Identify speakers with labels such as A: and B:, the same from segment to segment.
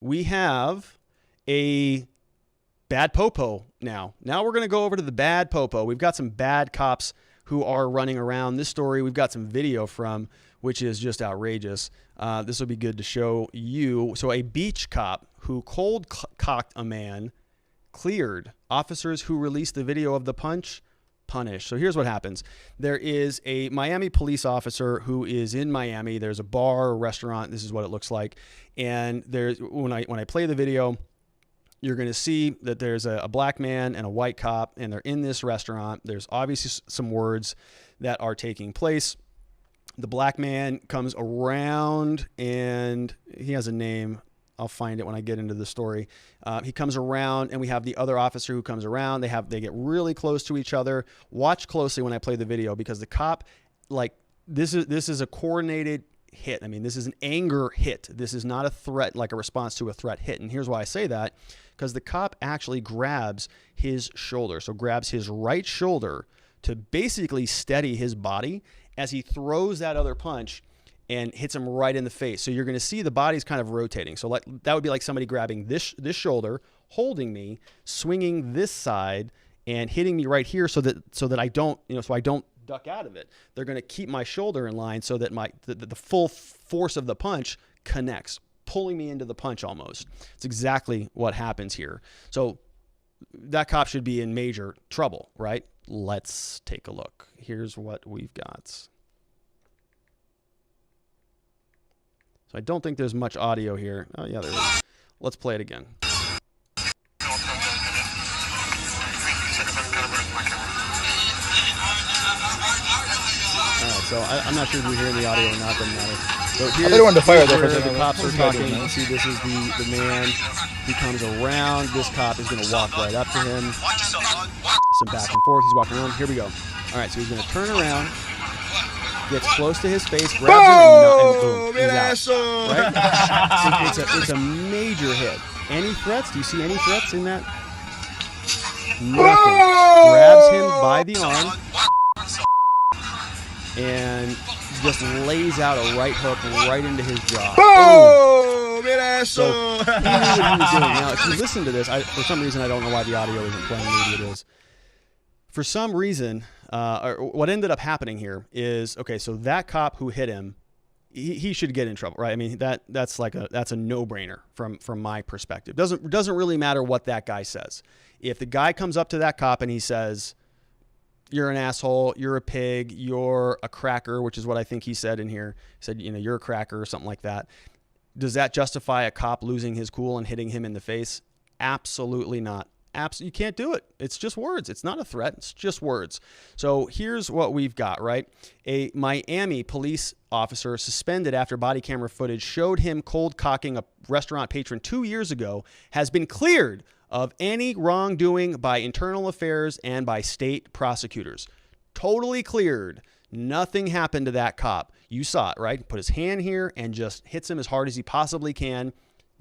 A: we have a bad popo now. Now we're going to go over to the bad popo. We've got some bad cops who are running around. This story we've got some video from, which is just outrageous. This will be good to show you. So a beach cop who cold-cocked a man cleared. Officers who released the video of the punch punished. So here's what happens. There is a Miami police officer who is in Miami. There's a bar or restaurant. This is what it looks like. And there's when I play the video, you're going to see that there's a black man and a white cop, and they're in this restaurant. There's obviously some words that are taking place. The black man comes around, and he has a name. I'll find it when I get into the story. He comes around, and we have the other officer who comes around. They get really close to each other. Watch closely when I play the video, because the cop, like, this is a coordinated hit. I mean, this is an anger hit. This is not a threat, like a response to a threat hit. And here's why I say that, because the cop actually grabs his shoulder. So grabs his right shoulder to basically steady his body as he throws that other punch and hits him right in the face. So you're going to see the body's kind of rotating. So like, that would be like somebody grabbing this shoulder, holding me, swinging this side, and hitting me right here so that I don't, so I don't duck out of it. They're going to keep my shoulder in line so that the full force of the punch connects, pulling me into the punch almost. It's exactly what happens here. So that cop should be in major trouble, right? Let's take a look. Here's what we've got. So I don't think there's much audio here. Oh, yeah, there is. Let's play it again. So I'm not sure if you're hearing the audio or not. Doesn't matter. So here's where the cops are talking. You see, this is the man. He comes around. This cop is going to walk right up to him. Some back and forth. He's walking around. Here we go. All right, so he's going to turn around. Gets close to his face, grabs him, and boom, he's out. Right? It's a major hit. Any threats? Do you see any threats in that? Nothing. Grabs him by the arm and just lays out a right hook right into his jaw. Boom! So he knew what he was doing. Now, if you listen to this, for some reason, I don't know why the audio isn't playing. Maybe it is. For some reason, or what ended up happening here is, okay, so that cop who hit him, he should get in trouble, right? I mean, that's a no-brainer from my perspective. Doesn't really matter what that guy says. If the guy comes up to that cop and he says, "You're an asshole, you're a pig, you're a cracker," which is what I think he said in here. He said, "You're a cracker," or something like that. Does that justify a cop losing his cool and hitting him in the face? Absolutely not. You can't do it. It's just words. It's not a threat. It's just words. So here's what we've got, right? A Miami police officer suspended after body camera footage showed him cold cocking a restaurant patron 2 years ago has been cleared of any wrongdoing by internal affairs and by state prosecutors. Totally cleared. Nothing happened to that cop. You saw it, right? Put his hand here and just hits him as hard as he possibly can.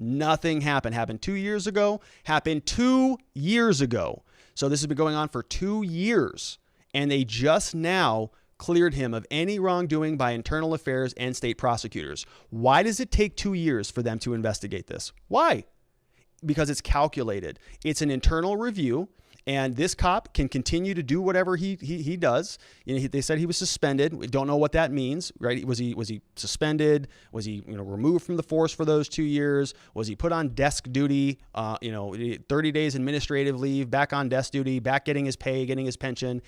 A: Nothing happened. Happened 2 years ago. Happened 2 years ago. So this has been going on for 2 years. And they just now cleared him of any wrongdoing by internal affairs and state prosecutors. Why does it take 2 years for them to investigate this? Why? Because it's calculated. It's an internal review. And this cop can continue to do whatever he does. They said he was suspended. We don't know what that means, right? Was he suspended? Was he removed from the force for those 2 years? Was he put on desk duty? 30 days administrative leave, back on desk duty, back getting his pay, getting his pension.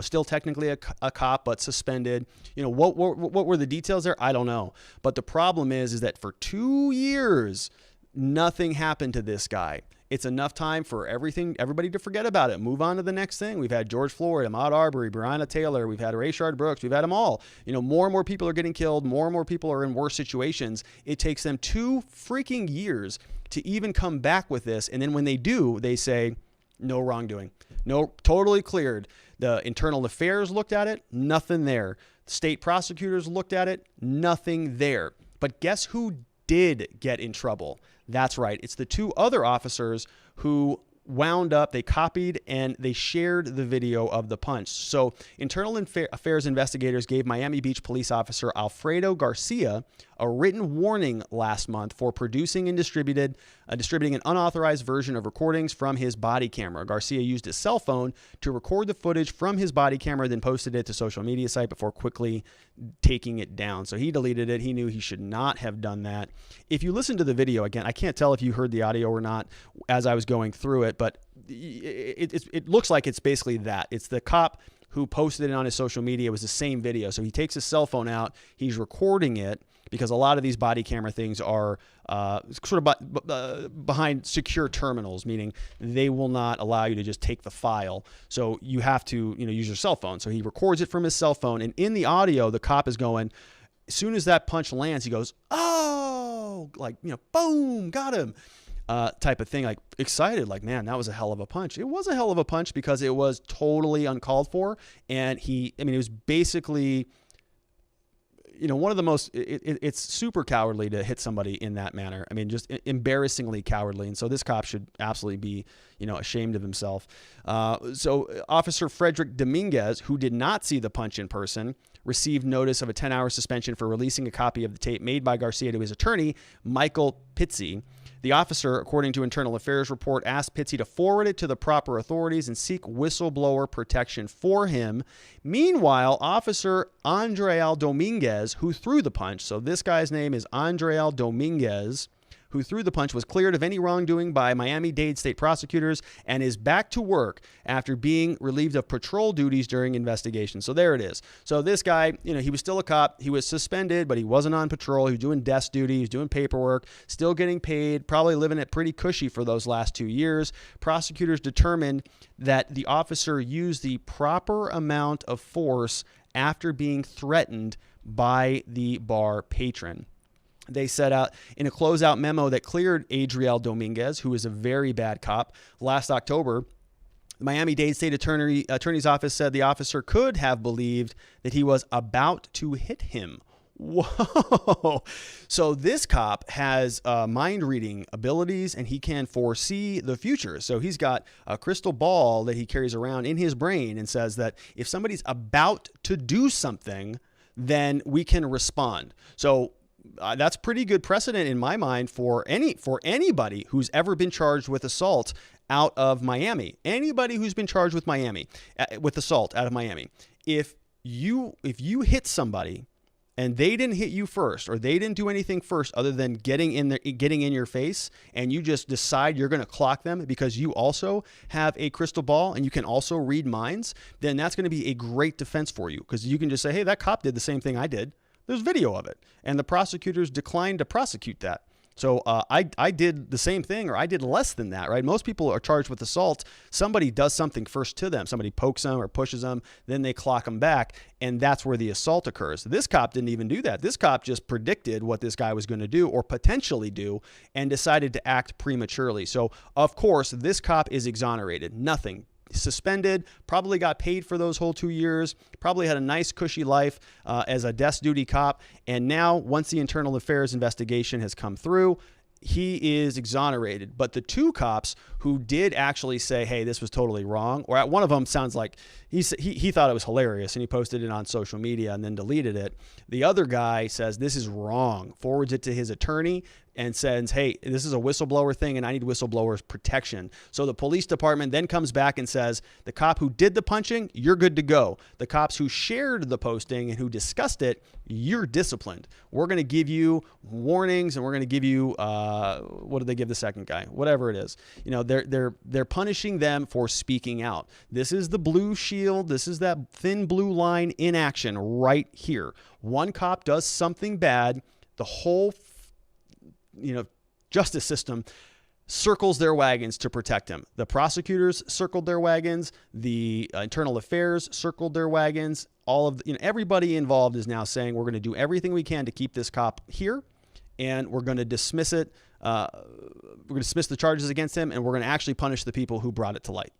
A: Still technically a cop, but suspended. What were the details there? I don't know. But the problem is that for 2 years, nothing happened to this guy. It's enough time for everybody to forget about it. Move on to the next thing. We've had George Floyd, Ahmaud Arbery, Breonna Taylor. We've had Rayshard Brooks. We've had them all. More and more people are getting killed. More and more people are in worse situations. It takes them 2 freaking years to even come back with this. And then when they do, they say, no wrongdoing. No, totally cleared. The internal affairs looked at it. Nothing there. State prosecutors looked at it. Nothing there. But guess who did get in trouble? That's right. It's the 2 other officers who wound up, they copied and they shared the video of the punch. So internal affairs investigators gave Miami Beach police officer Alfredo Garcia a written warning last month for producing and distributing an unauthorized version of recordings from his body camera. Garcia used his cell phone to record the footage from his body camera, then posted it to social media site before quickly taking it down. So he deleted it. He knew he should not have done that. If you listen to the video, again, I can't tell if you heard the audio or not as I was going through it, but it looks like it's basically that. It's the cop who posted it on his social media. It was the same video. So he takes his cell phone out, he's recording it, because a lot of these body camera things are sort of behind secure terminals, meaning they will not allow you to just take the file. So you have to, use your cell phone. So he records it from his cell phone, and in the audio, the cop is going, as soon as that punch lands, he goes, "Oh," like, boom, got him. Type of thing, like excited, like, man, that was a hell of a punch. It was a hell of a punch because it was totally uncalled for. And it was basically, one of the most, it's super cowardly to hit somebody in that manner. I mean, just embarrassingly cowardly. And so this cop should absolutely be, ashamed of himself. So Officer Frederick Dominguez, who did not see the punch in person, received notice of a 10-hour suspension for releasing a copy of the tape made by Garcia to his attorney, Michael Pizzi. The officer, according to Internal Affairs report, asked Pizzi to forward it to the proper authorities and seek whistleblower protection for him. Meanwhile, Officer Andreal Dominguez, who threw the punch, so this guy's name is Andreal Dominguez, who threw the punch, was cleared of any wrongdoing by Miami-Dade state prosecutors and is back to work after being relieved of patrol duties during investigation. So there it is. So this guy, he was still a cop. He was suspended, but he wasn't on patrol. He was doing desk duty. He was doing paperwork, still getting paid, probably living it pretty cushy for those last 2 years. Prosecutors determined that the officer used the proper amount of force after being threatened by the bar patron. They set out in a closeout memo that cleared Adriel Dominguez, who is a very bad cop. Last October, the Miami-Dade State Attorney's Office said the officer could have believed that he was about to hit him. Whoa. So this cop has mind-reading abilities, and he can foresee the future. So he's got a crystal ball that he carries around in his brain and says that if somebody's about to do something, then we can respond. So that's pretty good precedent in my mind for anybody who's ever been charged with assault out of Miami. Anybody who's been charged with assault out of Miami. If you hit somebody and they didn't hit you first, or they didn't do anything first other than getting in your face, and you just decide you're going to clock them because you also have a crystal ball and you can also read minds, then that's going to be a great defense for you, because you can just say, hey, that cop did the same thing I did. There's video of it. And the prosecutors declined to prosecute that. So I did the same thing, or I did less than that, right? Most people are charged with assault. Somebody does something first to them. Somebody pokes them or pushes them, then they clock them back, and that's where the assault occurs. This cop didn't even do that. This cop just predicted what this guy was going to do or potentially do and decided to act prematurely. So, of course, this cop is exonerated. Nothing. Suspended, probably got paid for those whole 2 years, probably had a nice cushy life as a desk duty cop. And now, once the internal affairs investigation has come through, he is exonerated. But the two cops who did actually say, hey, this was totally wrong, or one of them sounds like he thought it was hilarious and he posted it on social media and then deleted it. The other guy says this is wrong, forwards it to his attorney and says, hey, this is a whistleblower thing and I need whistleblowers protection. So the police department then comes back and says, the cop who did the punching, you're good to go. The cops who shared the posting and who discussed it, you're disciplined. We're going to give you warnings, and we're going to give you, what did they give the second guy? Whatever it is. They're punishing them for speaking out. This is the blue shield. This is that thin blue line in action right here. One cop does something bad, the whole justice system circles their wagons to protect him. The prosecutors circled their wagons. The internal affairs circled their wagons. All of everybody involved is now saying we're going to do everything we can to keep this cop here, and we're going to dismiss it. We're going to dismiss the charges against him, and we're going to actually punish the people who brought it to light.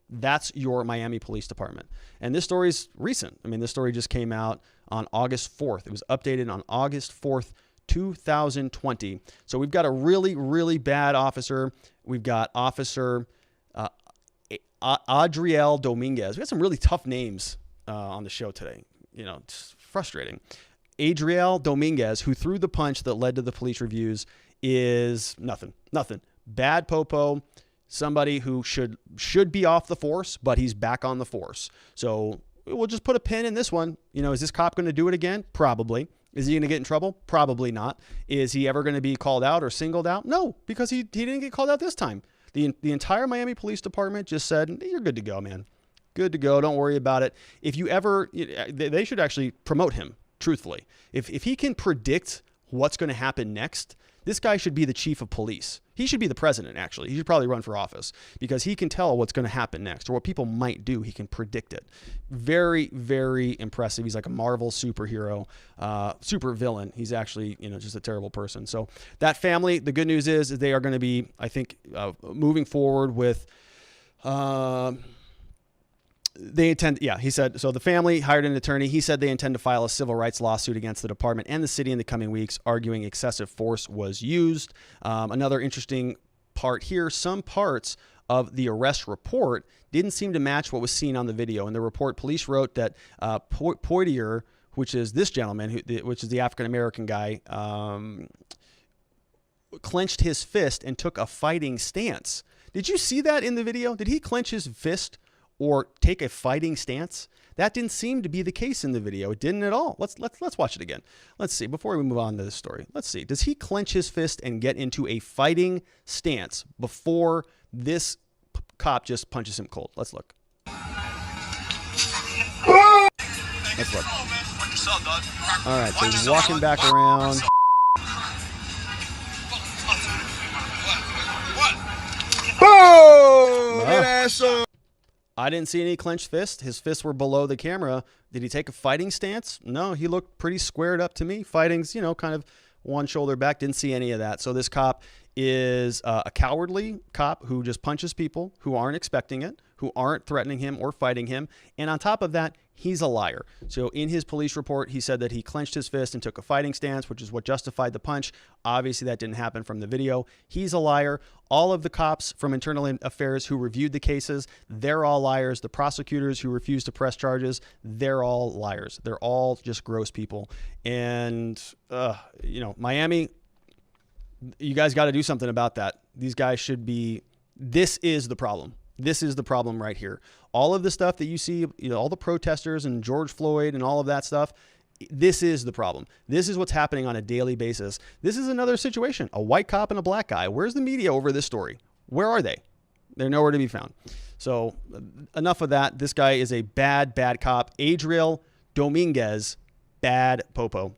A: That's your Miami Police Department. And this story is recent. I mean, this story just came out on August 4th. It was updated on August 4th, 2020. So we've got a really, really bad officer. We've got Officer Adriel Dominguez. We got some really tough names on the show today. It's frustrating. Adriel Dominguez, who threw the punch that led to the police reviews, is nothing. Bad popo. Somebody who should be off the force, but he's back on the force. So we'll just put a pin in this one. Is this cop going to do it again? Probably. Is he going to get in trouble? Probably not. Is he ever going to be called out or singled out? No, because he didn't get called out this time. The entire Miami Police Department just said, you're good to go, man. Good to go. Don't worry about it. If you ever, they should actually promote him, truthfully. If he can predict what's going to happen next, this guy should be the chief of police. He should be the president, actually. He should probably run for office because he can tell what's going to happen next or what people might do. He can predict it. Very, very impressive. He's like a Marvel superhero, super villain. He's actually, just a terrible person. So that family, the good news is they are going to be, I think, moving forward with... They intend, he said, so the family hired an attorney. He said they intend to file a civil rights lawsuit against the department and the city in the coming weeks, arguing excessive force was used. Another interesting part here, some parts of the arrest report didn't seem to match what was seen on the video. In the report, police wrote that Poitier, which is this gentleman, which is the African-American guy, clenched his fist and took a fighting stance. Did you see that in the video? Did he clench his fist or take a fighting stance? That didn't seem to be the case in the video. It didn't at all. Let's watch it again. Let's see. Before we move on to this story, let's see. Does he clench his fist and get into a fighting stance before this cop just punches him cold? Let's look. Let's look. All right, so he's walking back around. Boom! I didn't see any clenched fist. His fists were below the camera. Did he take a fighting stance? No, he looked pretty squared up to me. Fighting's, kind of one shoulder back. Didn't see any of that. So this cop is a cowardly cop who just punches people who aren't expecting it, who aren't threatening him or fighting him. And on top of that, he's a liar. So in his police report, he said that he clenched his fist and took a fighting stance, which is what justified the punch. Obviously, that didn't happen from the video. He's a liar. All of the cops from Internal Affairs who reviewed the cases, they're all liars. The prosecutors who refused to press charges, they're all liars. They're all just gross people. And, Miami, you guys got to do something about that. These guys should be, this is the problem. This is the problem right here. All of the stuff that you see, all the protesters and George Floyd and all of that stuff, this is the problem. This is what's happening on a daily basis. This is another situation, a white cop and a black guy. Where's the media over this story? Where are they? They're nowhere to be found. So enough of that. This guy is a bad, bad cop. Adriel Dominguez, bad popo.